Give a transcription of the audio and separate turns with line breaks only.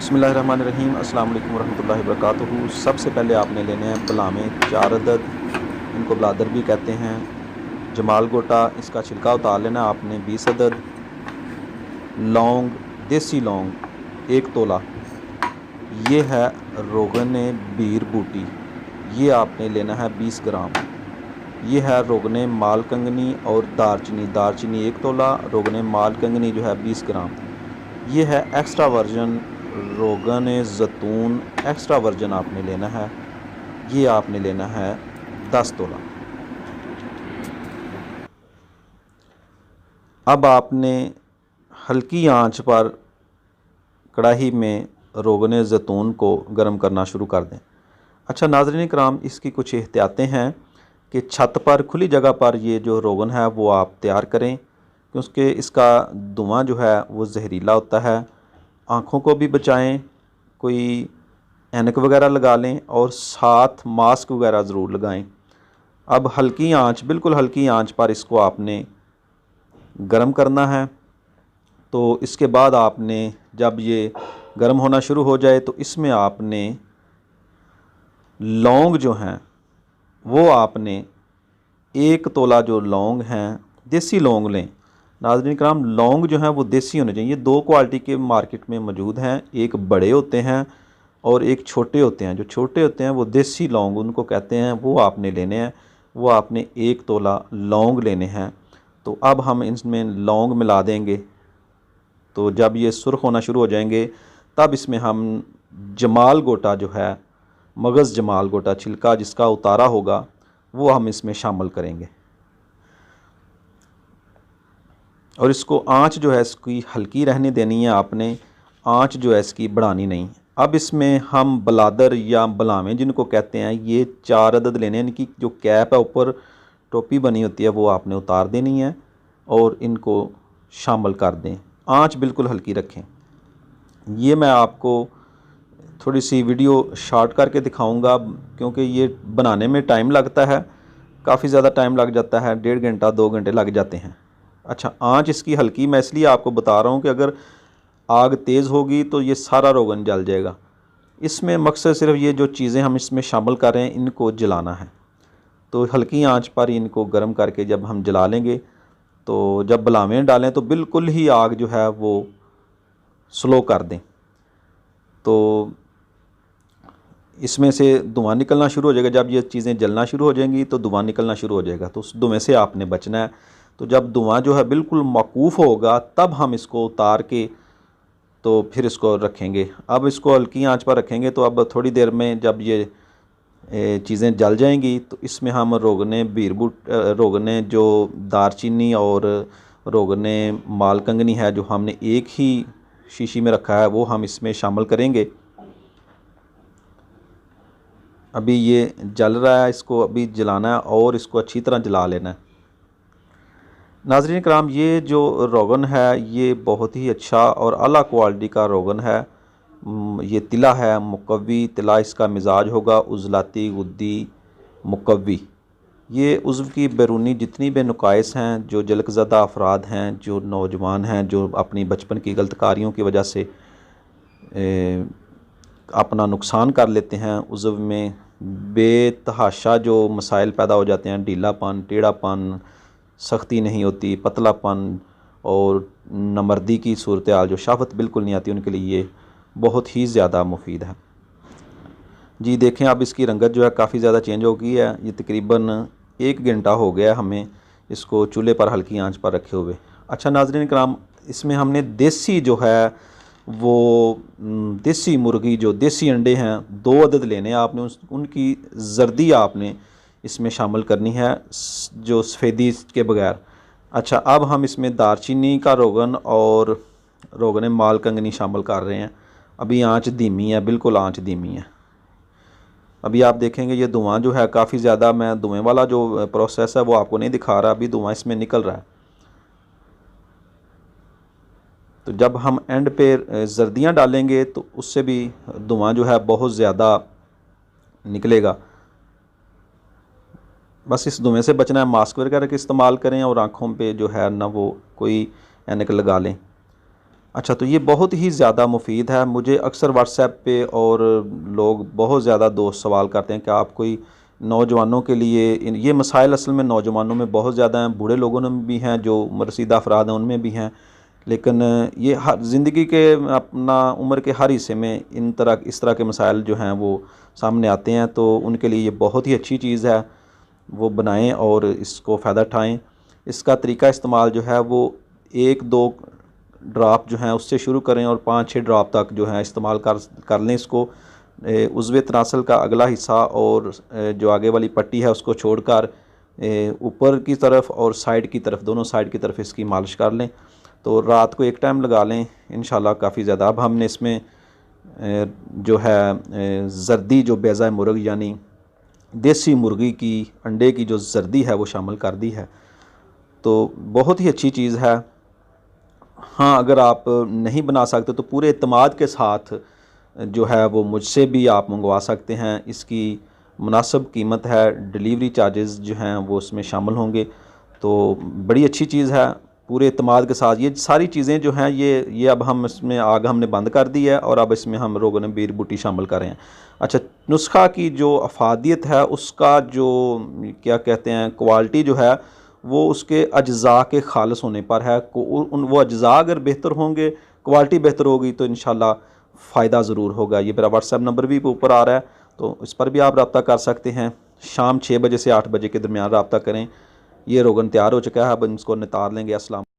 बिस्मिल्लाहिर्रहमानिर्रहीम। अस्सलाम वालेकुम रहमतुल्लाहि वबरकातुहू। सबसे पहले आपने लेने हैं बलामें 4 अदद, इनको बलादर भी कहते हैं। जमाल गोटा, इसका छिलका उतार लेना आपने 20 अदद। लौंग, देसी लौंग 1 तोला। ये है रोगन बीर बूटी, ये आपने लेना है 20 ग्राम। ये है रोगन माल कंगनी और दारचीनी, दारचीनी 1 तोला, रोगन माल कंगनी जो है 20 ग्राम। ये है एक्स्ट्रा वर्जन रोगन ज़ैतून, एक्स्ट्रा वर्जन आपने लेना है। ये आपने लेना है 10 तोला। अब आपने हल्की आंच पर कढ़ाई में रोगन ज़ैतून को गर्म करना शुरू कर दें। अच्छा नाज़रीन कराम, इसकी कुछ एहतियातें हैं कि छत पर खुली जगह पर ये जो रोगन है वो आप तैयार करें, क्योंकि इसका धुआं जो है वो जहरीला होता है। आँखों को भी बचाएं, कोई ऐनक वगैरह लगा लें और साथ मास्क वगैरह ज़रूर लगाएं। अब हल्की आंच, बिल्कुल हल्की आंच पर इसको आपने गरम करना है। तो इसके बाद आपने जब ये गरम होना शुरू हो जाए तो इसमें आपने लौंग जो हैं वो आपने 1 तोला जो लौंग हैं, देसी लौंग लें। नाज़रीन कराम, लौंग जो हैं वो देसी होने चाहिए। 2 क्वालिटी के मार्केट में मौजूद हैं, एक बड़े होते हैं और एक छोटे होते हैं। जो छोटे होते हैं वो देसी लौंग उनको कहते हैं, वो आपने लेने हैं। वो आपने 1 तोला लौंग लेने हैं। तो अब हम इसमें लौंग मिला देंगे। तो जब ये सुर्ख होना शुरू हो जाएंगे तब इसमें हम जमाल गोटा जो है, मगज़ जमाल गोटा, छिलका जिसका उतारा होगा, वो हम इसमें शामिल करेंगे। और इसको आंच जो है इसकी हल्की रहने देनी है आपने, आंच जो है इसकी बढ़ानी नहीं। अब इसमें हम बलादर या बलामें जिनको कहते हैं, ये 4 अदद लेने हैं। इनकी जो कैप है, ऊपर टोपी बनी होती है, वो आपने उतार देनी है और इनको शामिल कर दें। आंच बिल्कुल हल्की रखें। ये मैं आपको थोड़ी सी वीडियो शॉर्ट करके दिखाऊंगा, क्योंकि ये बनाने में टाइम लगता है, काफ़ी ज़्यादा टाइम लग जाता है, 1.5 घंटा 2 घंटे लग जाते हैं। अच्छा, आंच इसकी हल्की मैं इसलिए आपको बता रहा हूँ कि अगर आग तेज़ होगी तो ये सारा रोगन जल जाएगा। इसमें मकसद सिर्फ ये जो चीज़ें हम इसमें शामिल कर रहे हैं इनको जलाना है। तो हल्की आंच पर इनको गर्म करके जब हम जला लेंगे, तो जब बलावें डालें तो बिल्कुल ही आग जो है वो स्लो कर दें। तो इसमें से धुआं निकलना शुरू हो जाएगा। जब ये चीज़ें जलना शुरू हो जाएंगी तो धुआं निकलना शुरू हो जाएगा। तो उस धुएं से आपने बचना है। तो जब धुआं जो है बिल्कुल मौकूफ़ होगा तब हम इसको उतार के तो फिर इसको रखेंगे। अब इसको हल्की आंच पर रखेंगे। तो अब थोड़ी देर में जब ये चीज़ें जल जाएंगी तो इसमें हम रोगने बीरबूट, रोगने जो दारचीनी और रोगने माल कंगनी है जो हमने एक ही शीशी में रखा है, वो हम इसमें शामिल करेंगे। अभी ये जल रहा है, इसको अभी जलाना है और इसको अच्छी तरह जला लेना है। नाज़रीन कराम, ये जो रोगन है ये बहुत ही अच्छा और आला क्वालिटी का रोगन है। ये तिला है, मुकव्वी तिला इसका मिजाज होगा, उज़लाती गुद्दी मुकव्वी। ये उज़्व की बैरूनी जितनी भी नुकाइस हैं, जो जलकज़दा अफराद हैं, जो नौजवान हैं, जो अपनी बचपन की गलतकारियों की वजह से अपना नुकसान कर लेते हैं, उज़्व में बेतहाशा जो मसाइल पैदा हो जाते हैं, ढीलापन, टेढ़ापन, सख्ती नहीं होती, पतलापन और नमर्दी की सूरत हाल, जो शहावत बिल्कुल नहीं आती, उनके लिए ये बहुत ही ज़्यादा मुफीद है। जी देखें, अब इसकी रंगत जो है काफ़ी ज़्यादा चेंज हो गई है। ये तकरीबन 1 घंटा हो गया हमें इसको चूल्हे पर हल्की आंच पर रखे हुए। अच्छा नाज़रीन कराम, इसमें हमने देसी जो है वो देसी मुर्गी, जो देसी अंडे हैं 2 अदद लेने हैं आपने। उनकी जर्दी आपने इसमें शामिल करनी है, जो सफ़ेदी के बगैर। अच्छा, अब हम इसमें दारचीनी का रोगन और रोगन माल कंगनी शामिल कर रहे हैं। अभी आंच धीमी है, बिल्कुल आंच धीमी है। अभी आप देखेंगे ये धुआं जो है काफ़ी ज़्यादा, मैं धुएँ वाला जो प्रोसेस है वो आपको नहीं दिखा रहा, अभी धुआं इसमें निकल रहा है। तो जब हम एंड पे जर्दियाँ डालेंगे तो उससे भी धुआं जो है बहुत ज़्यादा निकलेगा। बस इस धुएँ से बचना है। मास्क वगैरह का इस्तेमाल करें और आँखों पे जो है ना वो कोई ऐनक लगा लें। अच्छा, तो ये बहुत ही ज़्यादा मुफ़ीद है। मुझे अक्सर व्हाट्सएप पे और लोग बहुत ज़्यादा दोस्त सवाल करते हैं कि आप कोई नौजवानों के लिए ये मसाइल असल में नौजवानों में बहुत ज़्यादा हैं, बूढ़े लोगों में भी हैं, जो उम्ररसीदा अफराद हैं उनमें भी हैं। लेकिन ये हर ज़िंदगी के अपना उम्र के हर हिस्से में इस तरह के मसाइल जो हैं वो सामने आते हैं, तो उनके लिए ये बहुत ही अच्छी चीज़ है। वो बनाएँ और इसको फ़ायदा उठाएँ। इसका तरीका इस्तेमाल जो है वो 1-2 ड्रॉप जो हैं उससे शुरू करें और 5-6 ड्रॉप तक जो है इस्तेमाल कर लें इसको। उज़्वे तनासल का अगला हिस्सा और जो आगे वाली पट्टी है उसको छोड़कर ऊपर की तरफ और साइड की तरफ, दोनों साइड की तरफ इसकी मालिश कर लें। तो रात को एक टाइम लगा लें, इंशाल्लाह काफ़ी ज़्यादा। अब हमने इसमें जो है ज़र्दी जो बेज़ा मुर्ग यानी देसी मुर्गी की अंडे की जो ज़र्दी है वो शामिल कर दी है, तो बहुत ही अच्छी चीज़ है। हाँ, अगर आप नहीं बना सकते तो पूरे एतमाद के साथ जो है वो मुझसे भी आप मंगवा सकते हैं। इसकी मुनासिब कीमत है, डिलीवरी चार्जेस जो हैं वो उसमें शामिल होंगे। तो बड़ी अच्छी चीज़ है, पूरे एतमाद के साथ। ये सारी चीज़ें जो हैं ये अब हम इसमें आग हमने बंद कर दी है और अब इसमें हम रोगन बीर बूटी शामिल कर रहे हैं। अच्छा, नुस्खा की जो अफादियत है उसका जो क्या कहते हैं क्वालिटी जो है वो उसके अज्ज़ा के ख़ालिस होने पर है। वो अज्ज़ा अगर बेहतर होंगे, क्वालिटी बेहतर होगी तो इंशाल्लाह फ़ायदा ज़रूर होगा। ये मेरा व्हाट्सएप नंबर भी ऊपर आ रहा है, तो इस पर भी आप रब्ता कर सकते हैं। शाम 6 बजे से 8 बजे के दरमियान रब्ता करें। ये रोगन तैयार हो चुका है, अब इसको नितार लेंगे। अस्सलाम।